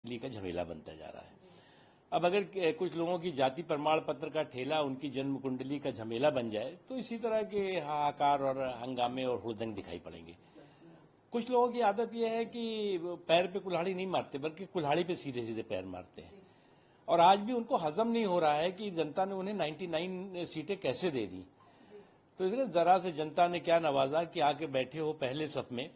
का झमेला बनता जा रहा है। अब अगर कुछ लोगों की जाति प्रमाण पत्र का ठेला उनकी जन्म कुंडली का झमेला बन जाए तो इसी तरह के हाहाकार और हंगामे और हुड़दंग दिखाई पड़ेंगे। कुछ लोगों की आदत यह है कि पैर पे कुल्हाड़ी नहीं मारते बल्कि कुल्हाड़ी पे सीधे सीधे पैर मारते हैं, और आज भी उनको हजम नहीं हो रहा है कि जनता ने उन्हें 99 सीटें कैसे दे दी। तो इसलिए जरा से जनता ने क्या नवाजा कि आके बैठे हो पहले सफ में,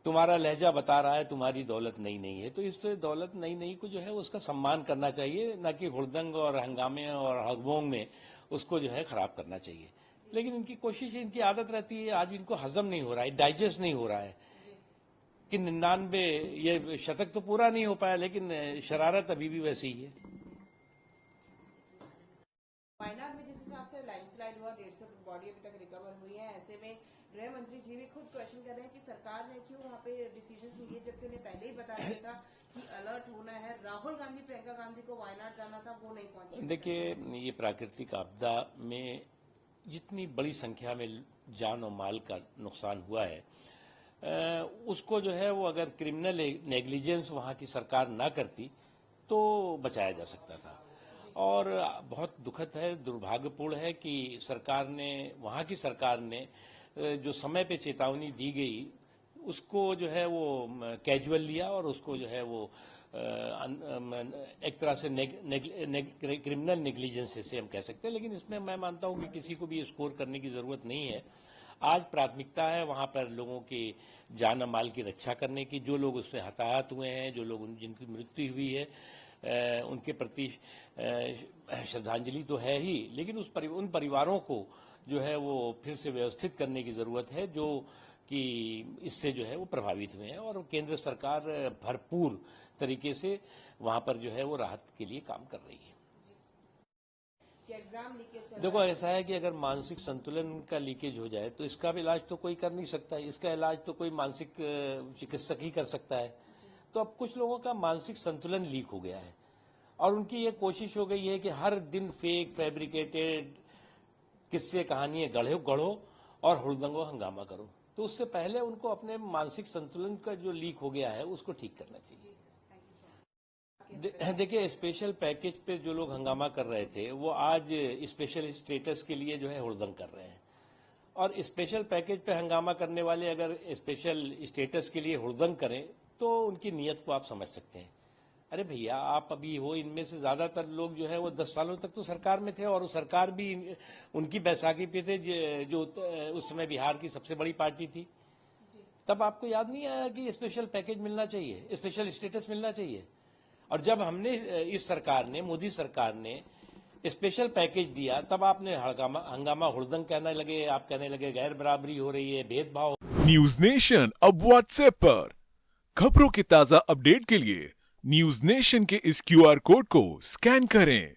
तुम्हारा लहजा बता रहा है तुम्हारी दौलत नई नहीं है। तो इस दौलत नई नई को जो है उसका सम्मान करना चाहिए, न कि हुड़दंग और हंगामे और हगबोंग में उसको जो है खराब करना चाहिए। लेकिन इनकी कोशिश, इनकी आदत रहती है, आज इनको हजम नहीं हो रहा है, डाइजेस्ट नहीं हो रहा है कि 99 ये शतक तो पूरा नहीं हो पाया, लेकिन शरारत अभी भी वैसी ही है। वायनाड में जिस हिसाब से लैंडस्लाइड हुआ, 150 बॉडी अभी तक रिकवर हुई है, ऐसे में गृह मंत्री जी भी खुद क्वेश्चन कर रहे हैं कि सरकार ने क्यों वहाँ पे डिसीजन लिए, जबकि उन्हें पहले ही बता दिया था कि अलर्ट होना है। राहुल गांधी, प्रियंका गांधी को वायनाड जाना था, वो नहीं पहुंचे। देखिए, ये प्राकृतिक आपदा में जितनी बड़ी संख्या में जान और माल का नुकसान हुआ है, उसको जो है वो अगर क्रिमिनल नेग्लिजेंस वहाँ की सरकार ना करती तो बचाया जा सकता था। और बहुत दुखद है, दुर्भाग्यपूर्ण है कि सरकार ने, वहाँ की सरकार ने जो समय पे चेतावनी दी गई उसको जो है वो कैजुअल लिया और उसको जो है वो एक तरह से क्रिमिनल नेग्लिजेंस से हम कह सकते हैं। लेकिन इसमें मैं मानता हूं कि किसी को भी स्कोर करने की जरूरत नहीं है। आज प्राथमिकता है वहां पर लोगों की जान माल की रक्षा करने की। जो लोग उसमें हताहत हुए हैं, जो लोग जिनकी मृत्यु हुई है, उनके प्रति श्रद्धांजलि तो है ही, लेकिन उन परिवारों को जो है वो फिर से व्यवस्थित करने की जरूरत है जो कि इससे जो है वो प्रभावित हुए हैं, और केंद्र सरकार भरपूर तरीके से वहां पर जो है वो राहत के लिए काम कर रही है। एग्जाम लीकेज, देखो, ऐसा है कि अगर मानसिक संतुलन का लीकेज हो जाए तो इसका भी इलाज तो कोई कर नहीं सकता है, इसका इलाज तो कोई मानसिक चिकित्सक ही कर सकता है। तो अब कुछ लोगों का मानसिक संतुलन लीक हो गया है और उनकी ये कोशिश हो गई है कि हर दिन फेक फैब्रिकेटेड किस्से कहानियां गढ़ो और हुड़दंगो हंगामा करो। तो उससे पहले उनको अपने मानसिक संतुलन का जो लीक हो गया है उसको ठीक करना चाहिए। देखिए, स्पेशल पैकेज पे जो लोग हंगामा कर रहे थे वो आज स्पेशल स्टेटस के लिए जो है हुड़दंग कर रहे हैं, और स्पेशल पैकेज पे हंगामा करने वाले अगर स्पेशल स्टेटस के लिए हुड़दंग करें तो उनकी नीयत को आप समझ सकते हैं। अरे भैया, आप अभी हो, इनमें से ज्यादातर लोग जो है वो 10 सालों तक तो सरकार में थे, और सरकार भी उनकी बैसाखी पे थे जो उस समय बिहार की सबसे बड़ी पार्टी थी। तब आपको याद नहीं आया कि स्पेशल पैकेज मिलना चाहिए, स्पेशल स्टेटस मिलना चाहिए? और जब हमने इस सरकार ने, मोदी सरकार ने स्पेशल पैकेज दिया, तब आपने हंगामा हुड़दंग कहने लगे, आप कहने लगे गैर बराबरी हो रही है, भेदभाव। न्यूज नेशन अब व्हाट्सएप पर खबरों के ताजा अपडेट के लिए न्यूज नेशन के इस QR कोड को स्कैन करें।